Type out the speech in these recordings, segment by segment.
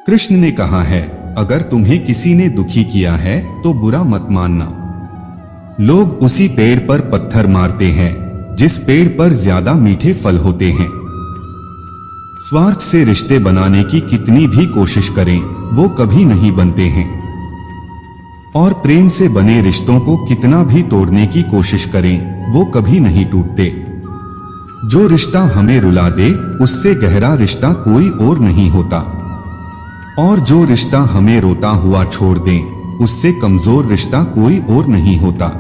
कृष्ण ने कहा है, अगर तुम्हें किसी ने दुखी किया है तो बुरा मत मानना। लोग उसी पेड़ पर पत्थर मारते हैं जिस पेड़ पर ज्यादा मीठे फल होते हैं। स्वार्थ से रिश्ते बनाने की कितनी भी कोशिश करें वो कभी नहीं बनते हैं, और प्रेम से बने रिश्तों को कितना भी तोड़ने की कोशिश करें वो कभी नहीं टूटते। जो रिश्ता हमें रुला दे उससे गहरा रिश्ता कोई और नहीं होता, और जो रिश्ता हमें रोता हुआ छोड़ दे उससे कमजोर रिश्ता कोई और नहीं होता।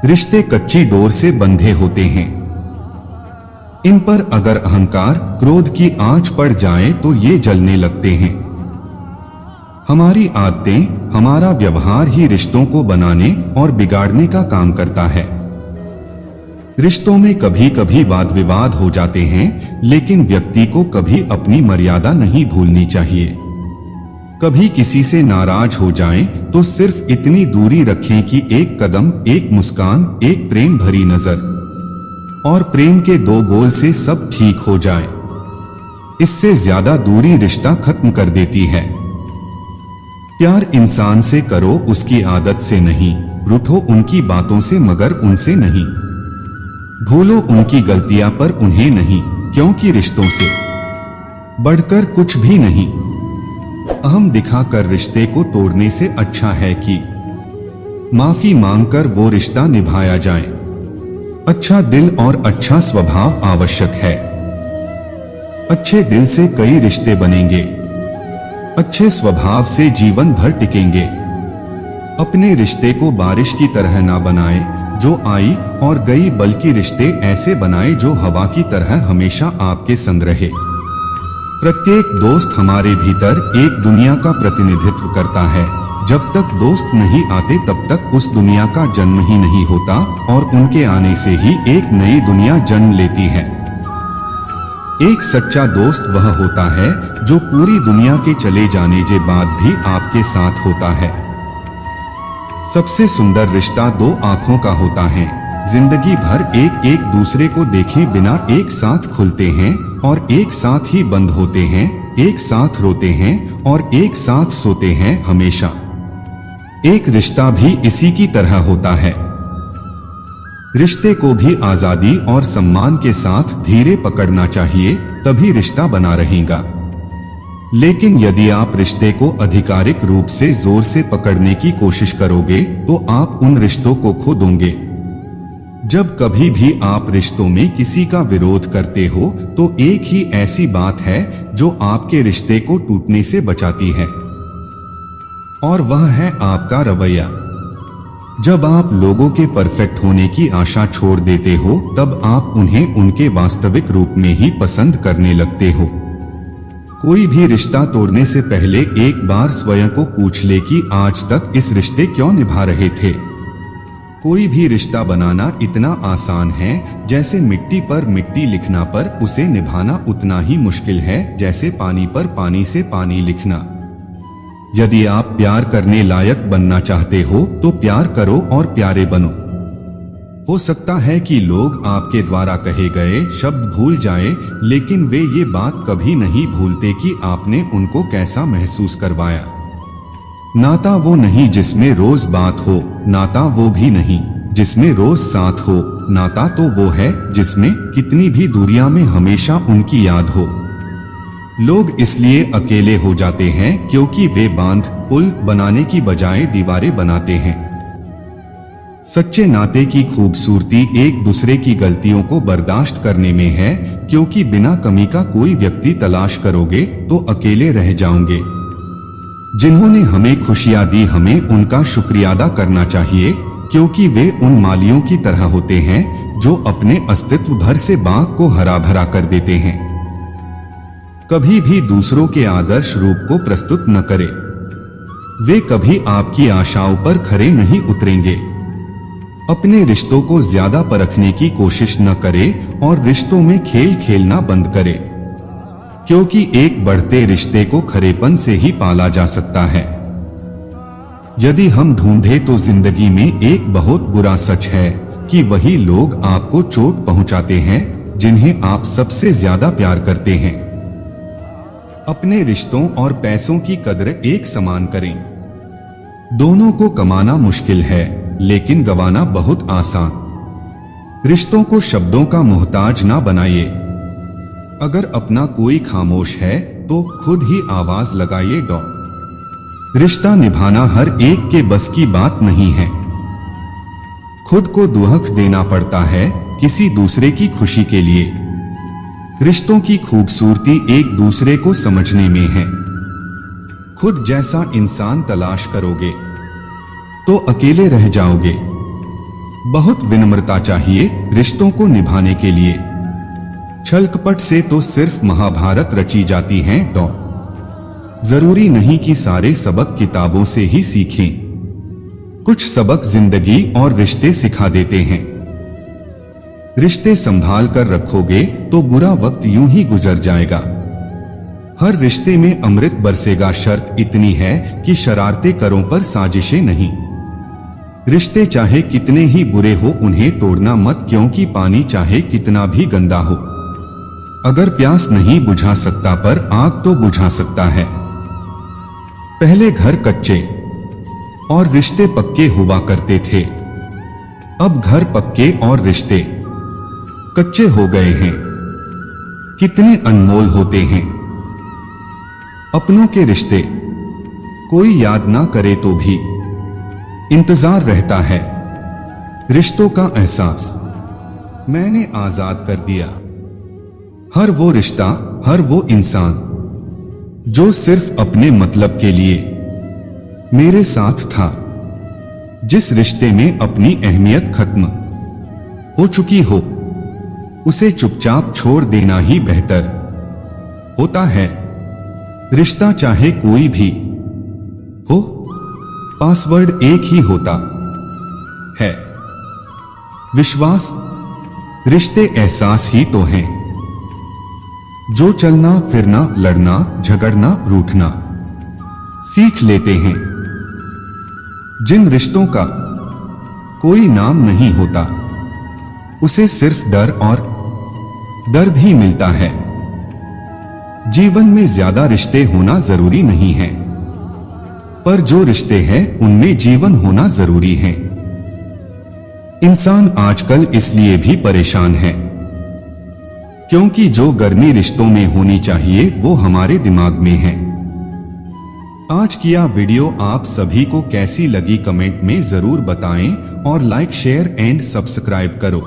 रिश्ते कच्ची डोर से बंधे होते हैं, इन पर अगर अहंकार क्रोध की आंच पड़ जाए तो ये जलने लगते हैं। हमारी आदतें, हमारा व्यवहार ही रिश्तों को बनाने और बिगाड़ने का काम करता है। रिश्तों में कभी कभी वाद विवाद हो जाते हैं, लेकिन व्यक्ति को कभी अपनी मर्यादा नहीं भूलनी चाहिए। कभी किसी से नाराज हो जाएं तो सिर्फ इतनी दूरी रखें कि एक कदम, एक मुस्कान, एक प्रेम भरी नजर और प्रेम के 2 बोल से सब ठीक हो जाए। इससे ज्यादा दूरी रिश्ता खत्म कर देती है। प्यार इंसान से करो उसकी आदत से नहीं, रूठो उनकी बातों से मगर उनसे नहीं, भूलो उनकी गलतियां पर उन्हें नहीं, क्योंकि रिश्तों से बढ़कर कुछ भी नहीं। अहम दिखाकर रिश्ते को तोड़ने से अच्छा है कि माफी मांगकर वो रिश्ता निभाया जाए। अच्छा दिल और अच्छा स्वभाव आवश्यक है। अच्छे दिल से कई रिश्ते बनेंगे, अच्छे स्वभाव से जीवन भर टिकेंगे। अपने रिश्ते को बारिश की तरह ना बनाए जो आई और गई, बल्कि रिश्ते ऐसे बनाए जो हवा की तरह हमेशा आपके संग रहे। प्रत्येक दोस्त हमारे भीतर एक दुनिया का प्रतिनिधित्व करता है। जब तक दोस्त नहीं आते तब तक उस दुनिया का जन्म ही नहीं होता, और उनके आने से ही एक नई दुनिया जन्म लेती है। एक सच्चा दोस्त वह होता है जो पूरी दुनिया के चले जाने के बाद भी आपके साथ होता है। सबसे सुंदर रिश्ता 2 आंखों का होता है। जिंदगी भर एक एक दूसरे को देखे बिना एक साथ खुलते हैं और एक साथ ही बंद होते हैं, एक साथ रोते हैं और एक साथ सोते हैं हमेशा। एक रिश्ता भी इसी की तरह होता है। रिश्ते को भी आजादी और सम्मान के साथ धीरे पकड़ना चाहिए, तभी रिश्ता बना रहेगा। लेकिन यदि आप रिश्ते को आधिकारिक रूप से जोर से पकड़ने की कोशिश करोगे तो आप उन रिश्तों को खो दोगे। जब कभी भी आप रिश्तों में किसी का विरोध करते हो तो एक ही ऐसी बात है जो आपके रिश्ते को टूटने से बचाती है, और वह है आपका रवैया। जब आप लोगों के परफेक्ट होने की आशा छोड़ देते हो तब आप उन्हें उनके वास्तविक रूप में ही पसंद करने लगते हो। कोई भी रिश्ता तोड़ने से पहले एक बार स्वयं को पूछ ले कि आज तक इस रिश्ते क्यों निभा रहे थे। कोई भी रिश्ता बनाना इतना आसान है जैसे मिट्टी पर मिट्टी लिखना, पर उसे निभाना उतना ही मुश्किल है जैसे पानी पर पानी से पानी लिखना। यदि आप प्यार करने लायक बनना चाहते हो तो प्यार करो और प्यारे बनो। हो सकता है कि लोग आपके द्वारा कहे गए शब्द भूल जाएं, लेकिन वे ये बात कभी नहीं भूलते कि आपने उनको कैसा महसूस करवाया। नाता वो नहीं जिसमें रोज बात हो, नाता वो भी नहीं जिसमें रोज साथ हो, नाता तो वो है जिसमें कितनी भी दूरियां में हमेशा उनकी याद हो। लोग इसलिए अकेले हो जाते हैं क्योंकि वे बांध पुल बनाने की बजाय दीवारें बनाते हैं। सच्चे नाते की खूबसूरती एक दूसरे की गलतियों को बर्दाश्त करने में है, क्योंकि बिना कमी का कोई व्यक्ति तलाश करोगे तो अकेले रह जाओगे। जिन्होंने हमें खुशियां दी हमें उनका शुक्रिया अदा करना चाहिए, क्योंकि वे उन मालियों की तरह होते हैं जो अपने अस्तित्व भर से बाग को हरा भरा कर देते हैं। कभी भी दूसरों के आदर्श रूप को प्रस्तुत न करें। वे कभी आपकी आशाओं पर खरे नहीं उतरेंगे। अपने रिश्तों को ज्यादा परखने की कोशिश न करें और रिश्तों में खेल खेलना बंद करें, क्योंकि एक बढ़ते रिश्ते को खरेपन से ही पाला जा सकता है। यदि हम ढूंढे तो जिंदगी में एक बहुत बुरा सच है कि वही लोग आपको चोट पहुंचाते हैं जिन्हें आप सबसे ज्यादा प्यार करते हैं। अपने रिश्तों और पैसों की कद्र एक समान करें। दोनों को कमाना मुश्किल है, लेकिन गंवाना बहुत आसान। रिश्तों को शब्दों का मोहताज ना बनाइए। अगर अपना कोई खामोश है तो खुद ही आवाज लगाइए। रिश्ता निभाना हर एक के बस की बात नहीं है। खुद को दुहक देना पड़ता है किसी दूसरे की खुशी के लिए। रिश्तों की खूबसूरती एक दूसरे को समझने में है। खुद जैसा इंसान तलाश करोगे तो अकेले रह जाओगे। बहुत विनम्रता चाहिए रिश्तों को निभाने के लिए। छल कपट से तो सिर्फ महाभारत रची जाती है। जरूरी नहीं कि सारे सबक किताबों से ही सीखें। कुछ सबक जिंदगी और रिश्ते सिखा देते हैं। रिश्ते संभाल कर रखोगे तो बुरा वक्त यूं ही गुजर जाएगा। हर रिश्ते में अमृत बरसेगा, शर्त इतनी है कि शरारतें करो पर साजिशें नहीं। रिश्ते चाहे कितने ही बुरे हो उन्हें तोड़ना मत, क्योंकि पानी चाहे कितना भी गंदा हो, अगर प्यास नहीं बुझा सकता पर आग तो बुझा सकता है। पहले घर कच्चे और रिश्ते पक्के हुआ करते थे। अब घर पक्के और रिश्ते कच्चे हो गए हैं। कितने अनमोल होते हैं अपनों के रिश्ते। कोई याद ना करे तो भी इंतजार रहता है। रिश्तों का एहसास मैंने आजाद कर दिया। हर वो रिश्ता, हर वो इंसान जो सिर्फ अपने मतलब के लिए मेरे साथ था। जिस रिश्ते में अपनी अहमियत खत्म हो चुकी हो उसे चुपचाप छोड़ देना ही बेहतर होता है। रिश्ता चाहे कोई भी हो, पासवर्ड एक ही होता है, विश्वास। रिश्ते एहसास ही तो हैं जो चलना फिरना, लड़ना झगड़ना रूठना सीख लेते हैं। जिन रिश्तों का कोई नाम नहीं होता उसे सिर्फ डर और दर्द ही मिलता है। जीवन में ज्यादा रिश्ते होना जरूरी नहीं है, पर जो रिश्ते हैं उनमें जीवन होना जरूरी है। इंसान आजकल इसलिए भी परेशान है क्योंकि जो गर्मी रिश्तों में होनी चाहिए वो हमारे दिमाग में है। आज की यह वीडियो आप सभी को कैसी लगी कमेंट में जरूर बताएं और लाइक शेयर एंड सब्सक्राइब करो।